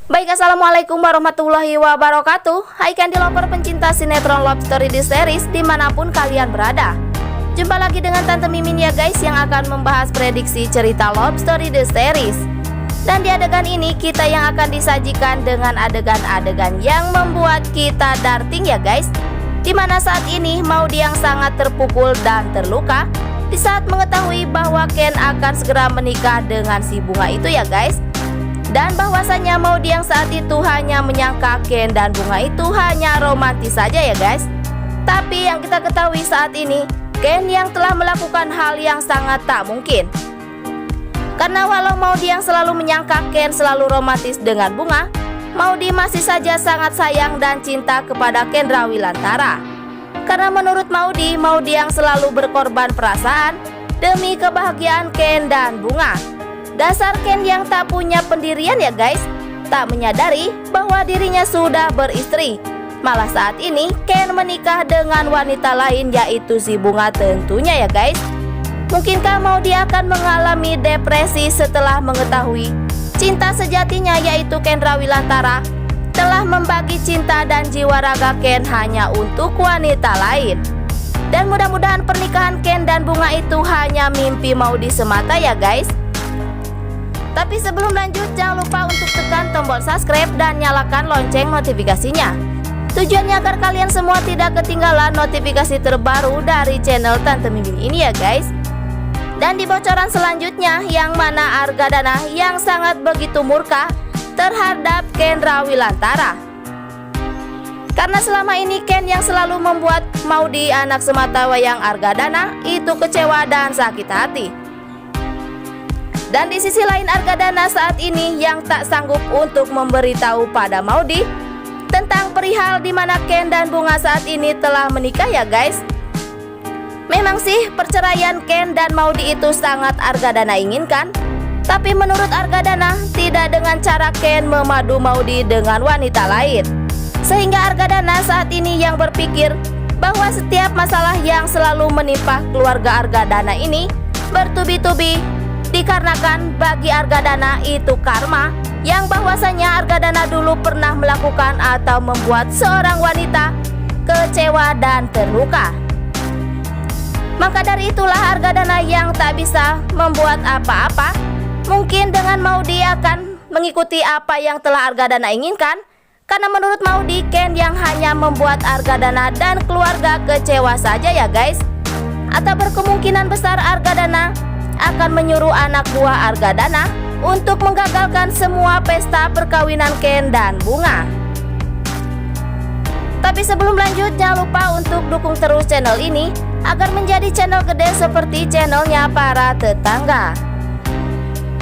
Baik, assalamualaikum warahmatullahi wabarakatuh. Hai Candy Lover pencinta sinetron Love Story The Series dimanapun kalian berada. Jumpa lagi dengan Tante Mimin ya guys, yang akan membahas prediksi cerita Love Story The Series. Dan di adegan ini kita yang akan disajikan dengan adegan-adegan yang membuat kita darting ya guys. Dimana saat ini Maudy yang sangat terpukul dan terluka di saat mengetahui bahwa Ken akan segera menikah dengan si Bunga itu ya guys. Dan bahwasannya Maudy yang saat itu hanya menyangka Ken dan Bunga itu hanya romantis saja ya guys. Tapi yang kita ketahui saat ini, Ken yang telah melakukan hal yang sangat tak mungkin. Karena walau Maudy yang selalu menyangka Ken selalu romantis dengan Bunga, Maudy masih saja sangat sayang dan cinta kepada Kendra Wilantara. Karena menurut Maudy, Maudy yang selalu berkorban perasaan demi kebahagiaan Ken dan Bunga. Dasar Ken yang tak punya pendirian ya guys, tak menyadari bahwa dirinya sudah beristri. Malah saat ini Ken menikah dengan wanita lain, yaitu si Bunga tentunya ya guys. Mungkinkah Maudy akan mengalami depresi setelah mengetahui cinta sejatinya, yaitu Kendra Wilantara telah membagi cinta dan jiwa raga Ken hanya untuk wanita lain. Dan mudah-mudahan pernikahan Ken dan Bunga itu hanya mimpi Maudy semata ya guys. Tapi sebelum lanjut, jangan lupa untuk tekan tombol subscribe dan nyalakan lonceng notifikasinya. Tujuannya agar kalian semua tidak ketinggalan notifikasi terbaru dari channel Tante Mimin ini ya guys. Dan di bocoran selanjutnya, yang mana Argadana yang sangat begitu murka terhadap Kendra Wilantara. Karena selama ini Ken yang selalu membuat Maudy anak semata wayang Argadana itu kecewa dan sakit hati. Dan di sisi lain Argadana saat ini yang tak sanggup untuk memberitahu pada Maudy tentang perihal dimana Ken dan Bunga saat ini telah menikah ya guys. Memang sih perceraian Ken dan Maudy itu sangat Argadana inginkan. Tapi menurut Argadana tidak dengan cara Ken memadu Maudy dengan wanita lain. Sehingga Argadana saat ini yang berpikir bahwa setiap masalah yang selalu menimpa keluarga Argadana ini bertubi-tubi dikarenakan bagi Argadana itu karma, yang bahwasanya Argadana dulu pernah melakukan atau membuat seorang wanita kecewa dan terluka. Maka dari itulah Argadana yang tak bisa membuat apa-apa. Mungkin dengan Maudy akan mengikuti apa yang telah Argadana inginkan. Karena menurut Maudy, Ken yang hanya membuat Argadana dan keluarga kecewa saja ya guys. Atau berkemungkinan besar Argadana akan menyuruh anak buah Argadana untuk menggagalkan semua pesta perkawinan Ken dan Bunga. Tapi sebelum lanjut, jangan lupa untuk dukung terus channel ini agar menjadi channel gede seperti channelnya para tetangga.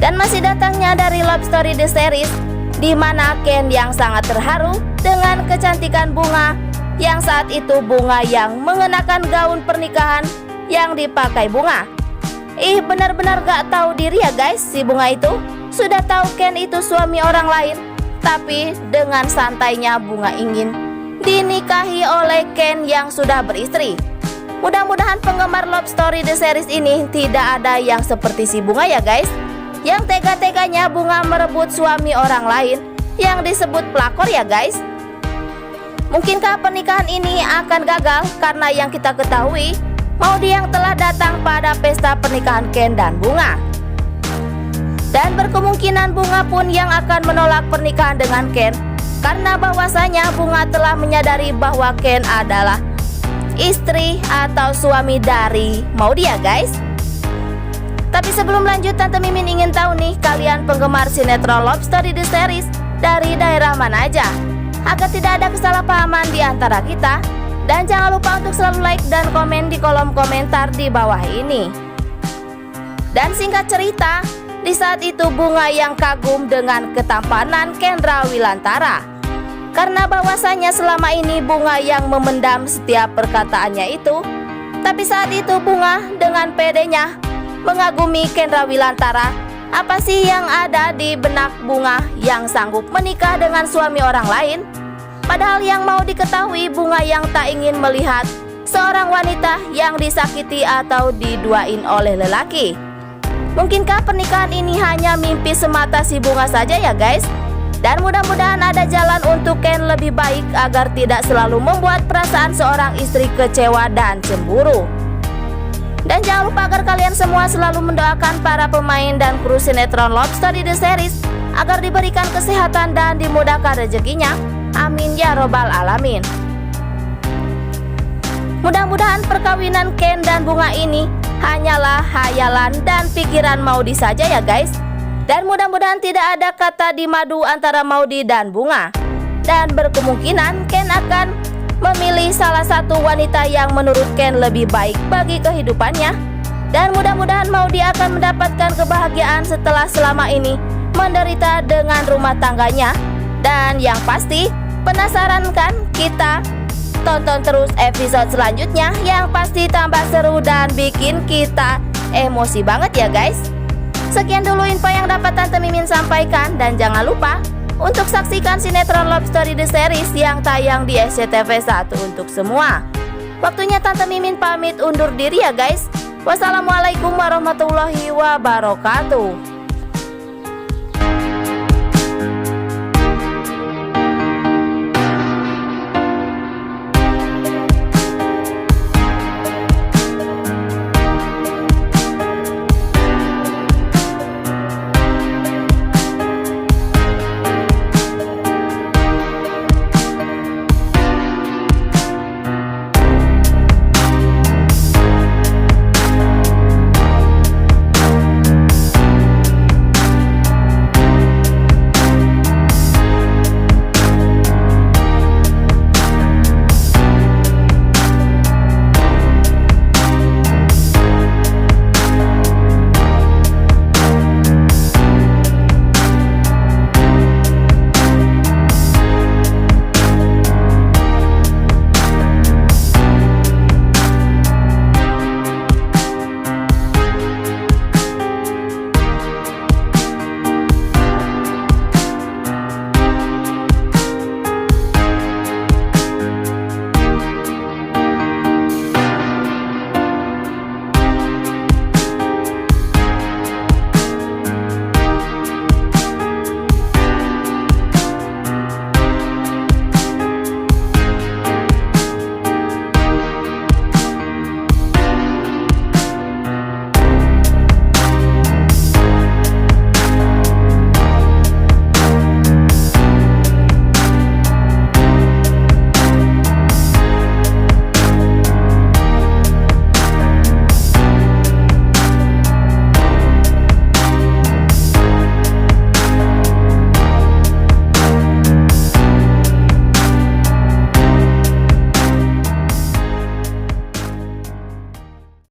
Dan masih datangnya dari Love Story The Series, di mana Ken yang sangat terharu dengan kecantikan Bunga, yang saat itu Bunga yang mengenakan gaun pernikahan yang dipakai Bunga. Benar-benar gak tahu diri ya guys, si Bunga itu sudah tahu Ken itu suami orang lain, tapi dengan santainya Bunga ingin dinikahi oleh Ken yang sudah beristri. Mudah-mudahan penggemar Love Story The Series ini tidak ada yang seperti si Bunga ya guys, yang tega-teganya Bunga merebut suami orang lain yang disebut pelakor ya guys. Mungkinkah pernikahan ini akan gagal karena yang kita ketahui Maudy yang telah datang pada pesta pernikahan Ken dan Bunga. Dan berkemungkinan Bunga pun yang akan menolak pernikahan dengan Ken, karena bahwasanya Bunga telah menyadari bahwa Ken adalah istri atau suami dari Maudy ya guys. Tapi sebelum lanjut, Tante Mimin ingin tahu nih, kalian penggemar sinetron Love Story The Series dari daerah mana aja, agar tidak ada kesalahpahaman di antara kita. Dan jangan lupa untuk selalu like dan komen di kolom komentar di bawah ini. Dan singkat cerita, di saat itu Bunga yang kagum dengan ketampanan Kendra Wilantara. Karena bahwasanya selama ini Bunga yang memendam setiap perkataannya itu. Tapi saat itu Bunga dengan pedenya mengagumi Kendra Wilantara. Apa sih yang ada di benak Bunga yang sanggup menikah dengan suami orang lain? Padahal yang mau diketahui, Bunga yang tak ingin melihat seorang wanita yang disakiti atau diduain oleh lelaki. Mungkinkah pernikahan ini hanya mimpi semata si Bunga saja ya guys? Dan mudah-mudahan ada jalan untuk Ken lebih baik agar tidak selalu membuat perasaan seorang istri kecewa dan cemburu. Dan jangan lupa agar kalian semua selalu mendoakan para pemain dan kru sinetron Love Story The Series agar diberikan kesehatan dan dimudahkan rezekinya. Amin ya robbal alamin. Mudah-mudahan perkawinan Ken dan Bunga ini hanyalah hayalan dan pikiran Maudy saja ya guys. Dan mudah-mudahan tidak ada kata di madu antara Maudy dan Bunga. Dan berkemungkinan Ken akan memilih salah satu wanita yang menurut Ken lebih baik bagi kehidupannya. Dan mudah-mudahan Maudy akan mendapatkan kebahagiaan setelah selama ini menderita dengan rumah tangganya. Dan yang pasti, penasaran kan kita? Tonton terus episode selanjutnya yang pasti tambah seru dan bikin kita emosi banget ya guys. Sekian dulu info yang dapat Tante Mimin sampaikan, dan jangan lupa untuk saksikan sinetron Love Story The Series yang tayang di SCTV 1 untuk semua. Waktunya Tante Mimin pamit undur diri ya guys. Wassalamualaikum warahmatullahi wabarakatuh.